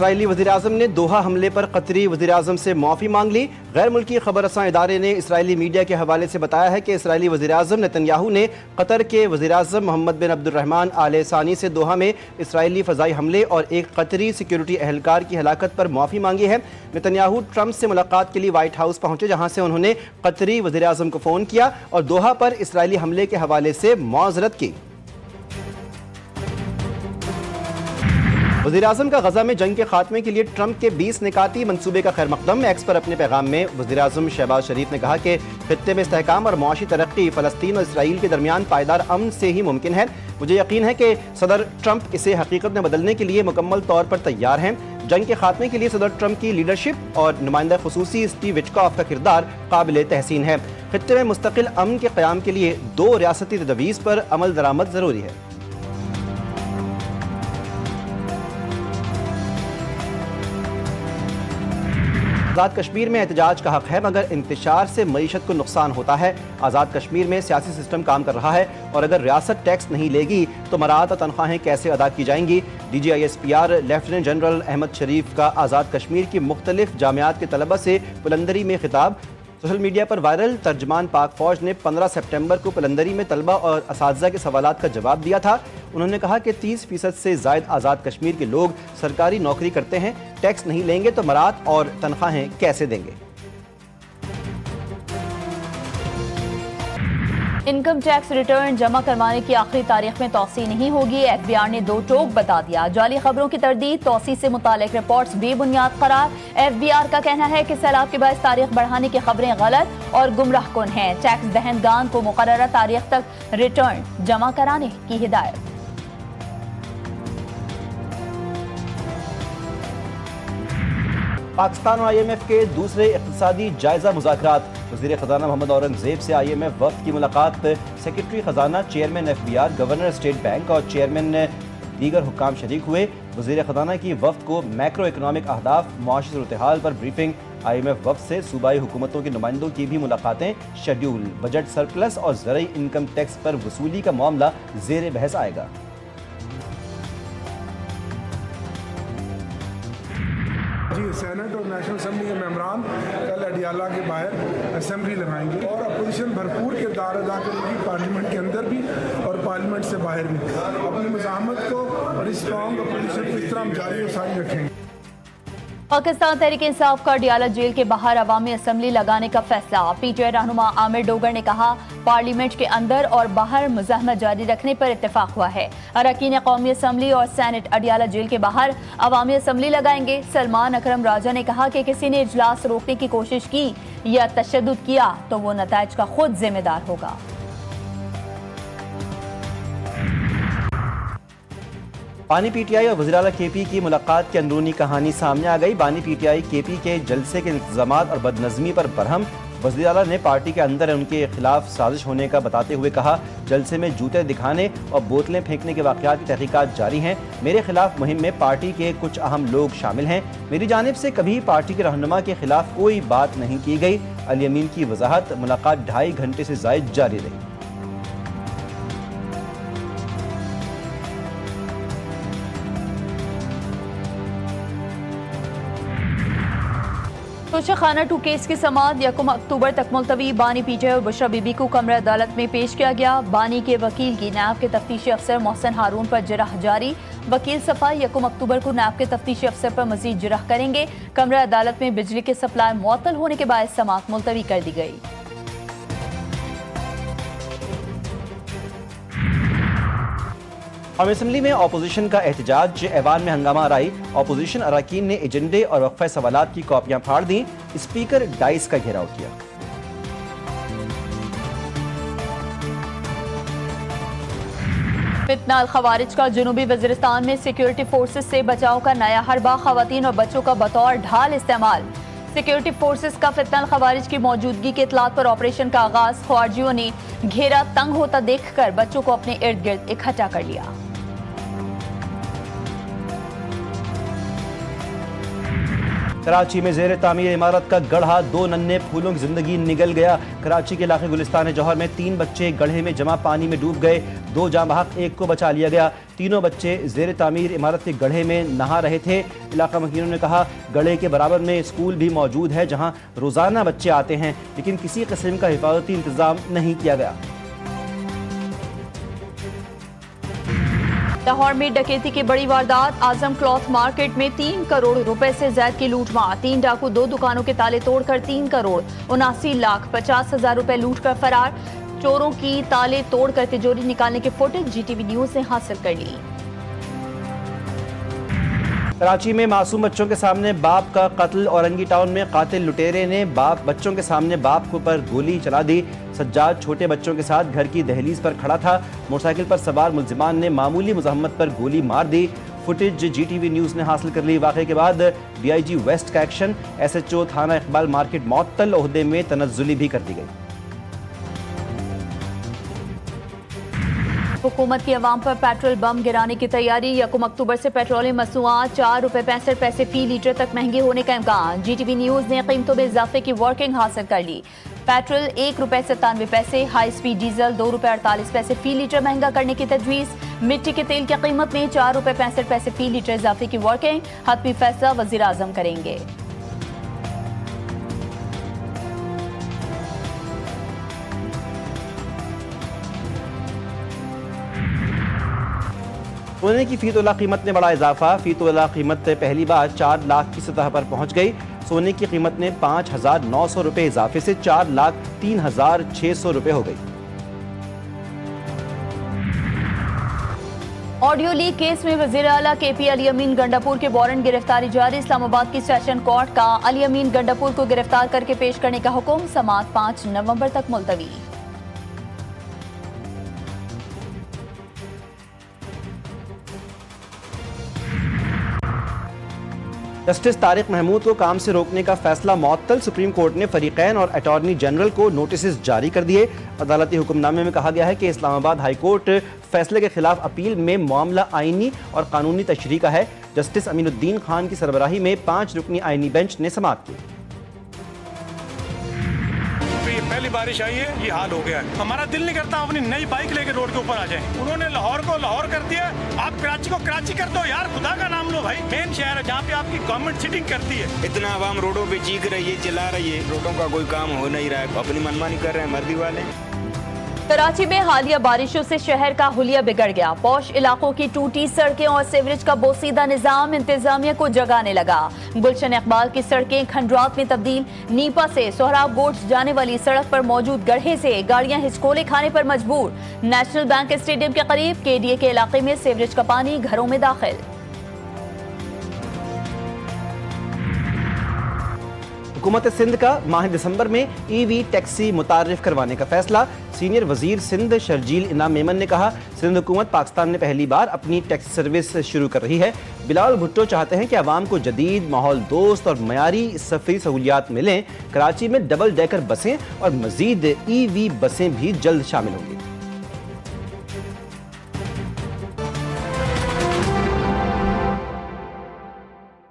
Israeli वज़ीर-ए-आज़म ने दोहा हमले पर कतरी वज़ीर-ए-आज़म से माफ़ी मांग ली। गैर मुल्की खबर रसां इदारे ने इसराइली मीडिया के हवाले से बताया है कि इसराइली वज़ीर-ए-आज़म नेतन्याहू ने कतर के वज़ीर-ए-आज़म मोहम्मद बिन अब्दुर्रहमान आल सानी से दोहा में इसराइली फ़ज़ाई हमले और एक कतरी सिक्योरिटी एहलकार की हलाकत पर माफ़ी मांगी है। नेतन्याहू ट्रंप से मुलाकात के लिए व्हाइट हाउस पहुंचे, जहां से उन्होंने कतरी वज़ीर-ए-आज़म को फ़ोन किया और दोहा पर इसराइली हमले के हवाले से मुआज़रत की। वज़ीर-ए-आज़म का गजा में जंग के खात्मे के लिए ट्रंप के 20 निकाती मंसूबे का खैर मकदम। एक्स पर अपने पैगाम में वज़ीर-ए-आज़म शहबाज शरीफ ने कहा कि खित्ते में इस्तेहकाम और मुआशी तरक्की फ़लस्तीन और इसराइल के दरमियान पायदार अमन से ही मुमकिन है। मुझे यकीन है कि सदर ट्रंप इसे हकीकत में बदलने के लिए मुकम्मल तौर पर तैयार हैं। जंग के खात्मे के लिए सदर ट्रंप की लीडरशिप और नुमाइंदा खुसूसी स्टीव विटकॉफ का किरदार काबिल तहसीन है। खित्ते में मुस्तकिल अमन के क़याम के लिए 2 रियासती तजवीज़ पर अमल दरामद ज़रूरी है। आज़ाद कश्मीर में एहतजाज का हक है, मगर इंतशार से मईशत को नुकसान होता है। आज़ाद कश्मीर में सियासी सिस्टम काम कर रहा है और अगर रियासत टैक्स नहीं लेगी तो मरात और तनख्वाहें कैसे अदा की जाएंगी। DGISPR लेफ्टिनेंट जनरल अहमद शरीफ का आज़ाद कश्मीर की मुख्तलिफ जामियात के तलबा से पुलंदरी में खिताब। सोशल मीडिया पर वायरल तर्जमान पाक फौज ने 15 सितंबर को पुलंदरी में तलबा और असातिज़ा के सवालात का जवाब दिया था। उन्होंने कहा कि 30% से ज़ायद आज़ाद कश्मीर के लोग सरकारी नौकरी करते हैं, टैक्स नहीं लेंगे तो मरात और तनख्वाहें कैसे देंगे। इनकम टैक्स रिटर्न जमा करवाने की आखिरी तारीख में तौसी नहीं होगी। FBR ने 2 टोक बता दिया। जाली खबरों की तरदीद, तौसी से मुतालिक रिपोर्ट्स बेबुनियाद करार। FBR का कहना है कि सैलाब के बाद तारीख बढ़ाने की खबरें गलत और गुमराह कुन हैं। टैक्स दहनदान को मुकर्ररा तारीख तक रिटर्न जमा कराने की हिदायत। पाकिस्तान और IMF के दूसरे इक़्तिसादी जायजा मुज़ाकरात। वज़ीर ख़ज़ाना मोहम्मद औरंगज़ेब से IMF वफ़द की मुलाकात। सेक्रेटरी ख़ज़ाना, chairman FBR, governor state bank और चेयरमैन दीगर हुक्काम शरीक हुए। वज़ीर ख़ज़ाना की वफ़द को मैक्रो इकनॉमिक अहदाफ, मुआशी सूरत-ए-हाल पर ब्रीफिंग। IMF वफ़द से सूबाई हुकूमतों के नुमाइंदों की भी मुलाकातें। शेड्यूल, बजट सरप्लस और ज़रई इनकम टैक्स पर वसूली का मामला ज़ेर बहस आएगा। सेनेट और नेशनल असेंबली के मेंबरान कल अडियाला के बाहर असेंबली लगाएंगे और अपोजिशन भरपूर किरदार अदा करेगी, पार्लियामेंट के अंदर भी और पार्लियामेंट से बाहर भी। अपनी मुज़ाहमत को और स्ट्रॉन्ग अपोजिशन को इस तरह हम जारी और सारी रखेंगे। पाकिस्तान तहरीक इंसाफ का अडियाला जेल के बाहर अवामी असम्बली लगाने का फैसला। PTI रहनुमा आमिर डोगर ने कहा, पार्लियामेंट के अंदर और बाहर मुज़ाहमत जारी रखने पर इत्तेफाक हुआ है। अरकान कौमी असम्बली और सेनेट अडियाला जेल के बाहर अवामी असम्बली लगाएंगे। सलमान अकरम राजा ने कहा कि किसी ने इजलास रोकने की कोशिश की या तशद्दुद किया तो वो नताइज का खुद जिम्मेदार होगा। बानी PTI और वज़ीर आला KP की मुलाकात की अंदरूनी कहानी सामने आ गई। बानी PTI KP के जलसे के इंतजामात और बदनज़मी पर बरहम। वज़ीर आला ने पार्टी के अंदर उनके खिलाफ साजिश होने का बताते हुए कहा, जलसे में जूते दिखाने और बोतलें फेंकने के वाक़यात की तहकीकात जारी हैं। मेरे खिलाफ मुहिम में पार्टी के कुछ अहम लोग शामिल हैं। मेरी जानिब से कभी पार्टी के रहनुमा के खिलाफ कोई बात नहीं की गई। अली अमीन की वजाहत, मुलाकात 2.5 घंटे से ज़ायद जारी रही। तोशा खाना 2 केस की समाअत 1 अक्टूबर तक मुलतवी। बानी PTI और बुशरा बीबी को कमरा अदालत में पेश किया गया। बानी के वकील की नैब के तफ्तीशी अफसर मोहसिन हारून पर जिरह जारी। वकील सफाई 1 अक्टूबर को नैब के तफ्तीशी अफसर पर मजीद जिरह करेंगे। कमरा अदालत में बिजली के सप्लाई मुअत्तल होने के बाद समाअत मुलतवी कर दी गई। कौमी असम्बली में अपोजिशन का एहतजाज, ऐवान में हंगामा आराई। अपोजिशन अरकान ने एजेंडे और वक्फा सवालात की कॉपियां फाड़ दी। स्पीकर डाइस का घेराव किया। फितना खवारिज का जनूबी वजीरिस्तान में सिक्योरिटी फोर्सेस से बचाव का नया हरबा। खवातीन और बच्चों का बतौर ढाल इस्तेमाल। सिक्योरिटी फोर्सेस का फितना खवारिज की मौजूदगी के इतलात पर ऑपरेशन का आगाज। ख्वारजियों ने घेरा तंग होता देखकर बच्चों को अपने इर्द गिर्द इकट्ठा कर लिया। कराची में जेर तामीर इमारत का गढ़ा, 2 नन्हे फूलों की जिंदगी निगल गया। कराची के इलाके गुलिस्तान जौहर में 3 बच्चे गढ़े में जमा पानी में डूब गए, 2 जाँ बहक, 1 को बचा लिया गया। तीनों बच्चे जेर तामीर इमारत के गढ़े में नहा रहे थे। इलाका मकीनों ने कहा, गढ़े के बराबर में स्कूल भी मौजूद है जहाँ रोजाना बच्चे आते हैं, लेकिन किसी किस्म का हिफाजती इंतजाम नहीं किया गया। लाहौर में डकैती की बड़ी वारदात, आजम क्लॉथ मार्केट में 3 करोड़ रुपए से ज्यादा की लूटमार। 3 डाकू 2 दुकानों के ताले तोड़कर 3 करोड़ 79,50,000 रुपए लूट कर फरार। चोरों की ताले तोड़कर तिजोरी निकालने की फुटेज GTV न्यूज ने हासिल कर ली। कराची में मासूम बच्चों के सामने बाप का कत्ल, औरंगी टाउन में कातिल लुटेरे ने बच्चों के सामने बाप के ऊपर गोली चला दी। सज्जाद छोटे बच्चों के साथ घर की दहलीज पर खड़ा था। मोटरसाइकिल पर सवार मुलजिमान ने मामूली मुज़ाहमत पर गोली मार दी। फुटेज GTV न्यूज़ ने हासिल कर ली। वाक़े के बाद DIG वेस्ट का एक्शन, SHO थाना इकबाल मार्केट मुअत्तल, ओहदे में तनज़्ज़ुली भी कर दी गई। हुकूमत की अवाम पर पेट्रोल बम गिराने की तैयारी, 1 अक्टूबर से पेट्रोलियम मसनूआत 4 रुपए 65 पैसे फी लीटर तक महंगे होने का इम्कान। GTV न्यूज ने कीमतों में इजाफे की वर्किंग हासिल कर ली। पेट्रोल 1 रुपए 97 पैसे, हाई स्पीड डीजल 2 रुपए 48 पैसे फी लीटर महंगा करने की तजवीज़। मिट्टी के तेल की कीमत में 4 रुपए 65 पैसे फी लीटर इजाफे की वर्किंग। हतमी फैसला वज़ीर आज़म करेंगे। सोने की फी तोला कीमत में बड़ा इजाफा, फी तोला कीमत पहली बार 4 लाख की सतह पर पहुंच गई। सोने की कीमत में 5,900 रुपए इजाफे से 4,03,600 रुपए हो गई। ऑडियो लीक केस में वज़ीर आला KP अली अमीन गंडापुर के वारंट गिरफ्तारी जारी। इस्लामाबाद की सेशन कोर्ट का अली अमीन गंडापुर को गिरफ्तार करके पेश करने का हुक्म, समाअत 5 नवंबर तक मुलतवी। जस्टिस तारिक महमूद को काम से रोकने का फैसला मुअत्तल। सुप्रीम कोर्ट ने फरीकैन और अटॉर्नी जनरल को नोटिस जारी कर दिए। अदालती हुक्मनामे में कहा गया है कि इस्लामाबाद हाई कोर्ट फैसले के खिलाफ अपील में मामला आईनी और कानूनी तशरीह का है। जस्टिस अमीनुद्दीन खान की सरबराही में 5 रुकनी आईनी बेंच ने समाअत की। पहली बारिश आई है, ये हाल हो गया है। हमारा दिल नहीं करता अपनी नई बाइक लेके रोड के ऊपर आ जाए। उन्होंने लाहौर को लाहौर कर दिया, आप कराची को कराची कर दो यार, खुदा का नाम लो भाई। मेन शहर है जहाँ पे आपकी गवर्नमेंट सिटिंग करती है। इतना आवाम रोडों पे चीख रही है, चिल्ला रही है, रोडों का कोई काम हो नहीं रहा है, अपनी मनमानी कर रहे हैं मर्दी वाले। कराची में हालिया बारिशों से शहर का हुलिया बिगड़ गया। पौश इलाकों की टूटी सड़कें और सीवरेज का बोसीदा निजाम इंतजामिया को जगाने लगा। गुलशन इकबाल की सड़कें खंडरात में तब्दील। नीपा से सोहराब गोट्स जाने वाली सड़क पर मौजूद गड्ढे से गाड़ियां हिचकोले खाने पर मजबूर। नेशनल बैंक स्टेडियम के करीब KDA के इलाके में सीवरेज का पानी घरों में दाखिल। हुकूमत सिंध का माह दिसंबर में EV टैक्सी मुतारिफ करवाने का फैसला। सीनियर वजीर सिंध शर्जील इनाम मेमन ने कहा, सिंध हुकूमत पाकिस्तान में पहली बार अपनी टैक्सी सर्विस शुरू कर रही है। बिलावल भुट्टो चाहते हैं कि आवाम को जदीद, माहौल दोस्त और मयारी सफरी सहूलियात मिलें। कराची में डबल डेकर बसें और मजीद EV बसें भी जल्द शामिल होंगी।